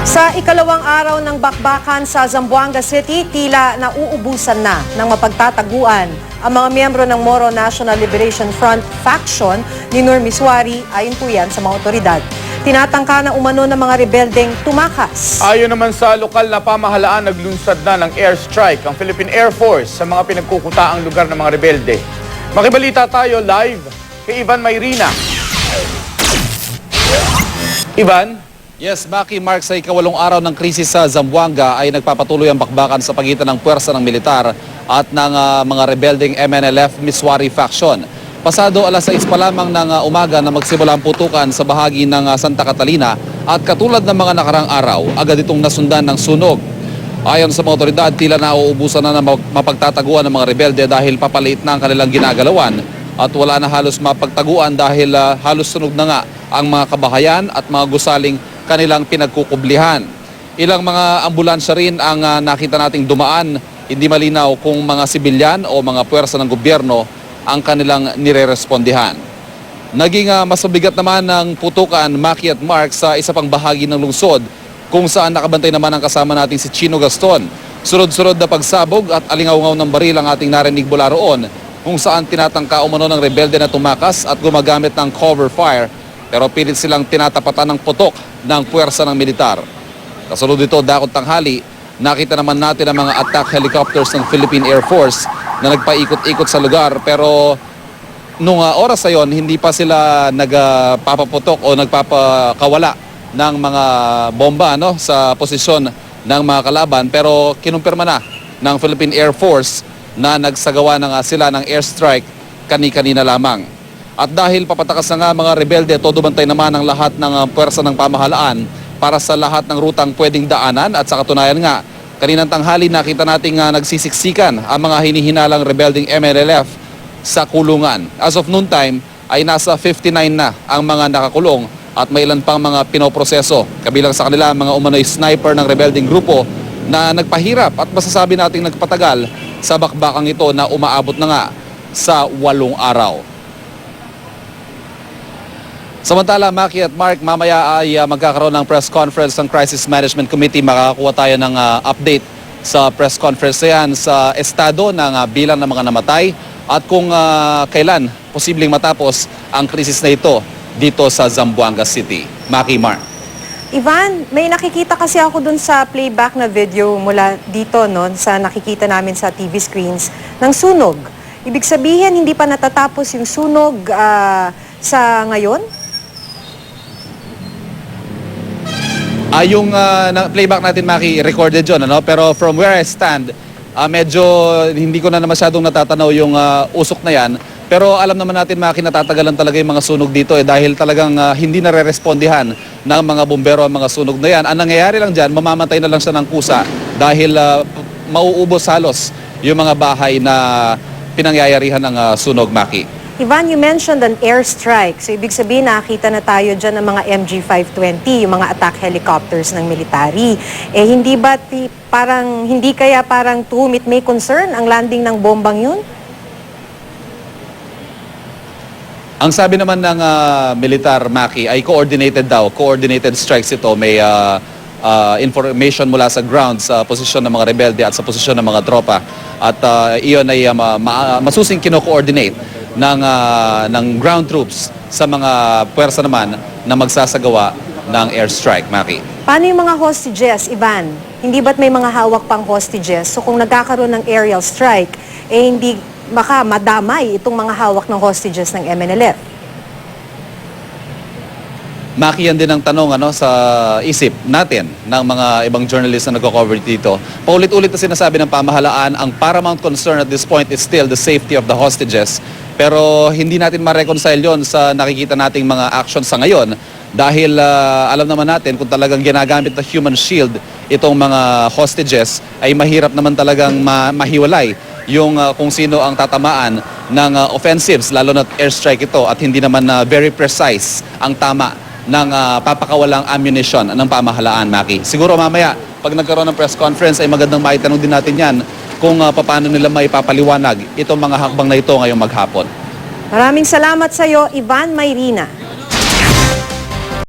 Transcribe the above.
Sa ikalawang araw ng bakbakan sa Zamboanga City, tila nauubusan na ng mapagtataguan ang mga miyembro ng Moro National Liberation Front faction ni Nur Miswari, ayon po yan sa mga otoridad. Tinatangka na umano ng mga rebeldeng tumakas. Ayon naman sa lokal na pamahalaan, naglunsad na ng airstrike ang Philippine Air Force sa mga pinagkukutaang lugar ng mga rebelde. Makibalita tayo live kay Ivan Mayrina. Ivan? Yes, Maki, Mark, sa ikawalong araw ng krisis sa Zamboanga ay nagpapatuloy ang bakbakan sa pagitan ng puwersa ng militar at ng mga rebelding MNLF Miswari faction. Pasado alas 6 pa lamang ng umaga na magsimula ang putukan sa bahagi ng Santa Catalina at katulad ng mga nakarang araw, agad itong nasundan ng sunog. Ayon sa mga otoridad, tila nauubusan na mapagtataguan ng mga rebelde dahil papaliit na ang kanilang ginagalawan at wala na halos mapagtaguan dahil halos sunog na nga ang mga kabahayan at mga gusaling kanilang pinagkukublihan. Ilang mga ambulansya rin ang nakita nating dumaan. Hindi malinaw kung mga sibilyan o mga puwersa ng gobyerno ang kanilang nirerespondihan. Naging mas mabigat naman ng putukan, Maki at Mark, sa isa pang bahagi ng lungsod kung saan nakabantay naman ang kasama nating si Chino Gaston. Sunod-sunod na pagsabog at alingaw-ngaw ng baril ang ating narinig mula roon kung saan tinatangka umano ng rebelde na tumakas at gumagamit ng cover fire, pero pilit silang tinatapatan ng putok ng puwersa ng militar. Kasunod dito, dakot tanghali, nakita naman natin ang mga attack helicopters ng Philippine Air Force na nagpaikot-ikot sa lugar, pero nung oras na yon, hindi pa sila nagpapaputok o nagpapakawala ng mga bomba sa posisyon ng mga kalaban, pero kinumpirma na ng Philippine Air Force na nagsagawa na nga sila ng airstrike kani-kanina lamang. At dahil papatakas na nga mga rebelde, todo bantay naman ang lahat ng puwersa ng pamahalaan para sa lahat ng rutang pwedeng daanan. At sa katunayan nga, kaninang tanghali nakita nating nagsisiksikan ang mga hinihinalang rebelding MNLF sa kulungan. As of noon time ay nasa 59 na ang mga nakakulong at may ilan pang mga pinoproseso. Kabilang sa kanila mga umano'y sniper ng rebelding grupo na nagpahirap at masasabi nating nagpatagal sa bakbakang ito na umaabot na nga sa 8 araw. Samantala, Maki at Mark, mamaya ay magkakaroon ng press conference ng Crisis Management Committee. Makakakuha tayo ng update sa press conference yan sa estado ng bilang ng mga namatay at kung kailan posibleng matapos ang krisis na ito dito sa Zamboanga City. Maki, Mark. Ivan, may nakikita kasi ako dun sa playback na video mula dito, sa nakikita namin sa TV screens ng sunog. Ibig sabihin, hindi pa natatapos yung sunog sa ngayon? Yung playback natin, Maki, recorded yun, pero from where I stand, medyo hindi ko na masyadong natatanaw yung usok na yan. Pero alam naman natin, Maki, natatagalan talaga yung mga sunog dito dahil talagang hindi nare-respondihan ng mga bumbero ang mga sunog na yan. Ang nangyayari lang dyan, mamamatay na lang siya ng kusa dahil mauubos halos yung mga bahay na pinangyayarihan ng sunog, Maki. Ivan, you mentioned an airstrike. So, ibig sabihin, nakita na tayo dyan ng mga MG-520, yung mga attack helicopters ng military. Hindi ba hindi kaya parang to whom it may concern ang landing ng bombang yun? Ang sabi naman ng militar, Maki, ay coordinated strikes ito. May information mula sa ground sa posisyon ng mga rebelde at sa posisyon ng mga tropa. At iyon ay masusing kino-coordinate ng ground troops sa mga puwersa naman na magsasagawa ng airstrike, Maki. Paano yung mga hostages, Ivan? Hindi ba't may mga hawak pang hostages? So kung nagkakaroon ng aerial strike, hindi baka madamay itong mga hawak ng hostages ng MNLF. Maki, yan din ang tanong sa isip natin ng mga ibang journalists na nagko-cover dito. Paulit-ulit na sinasabi ng pamahalaan, ang paramount concern at this point is still the safety of the hostages. Pero hindi natin ma-reconcile yon sa nakikita nating mga actions sa ngayon dahil alam naman natin kung talagang ginagamit na human shield itong mga hostages ay mahirap naman talagang mahiwalay yung kung sino ang tatamaan ng offensives, lalo na airstrike ito at hindi naman very precise ang tama ng papakawalang ammunition ng pamahalaan, Maki. Siguro mamaya, pag nagkaroon ng press conference, ay magandang maitanong din natin yan kung paano nila maipapaliwanag itong mga hakbang na ito ngayong maghapon. Maraming salamat sa iyo, Ivan Mayrina.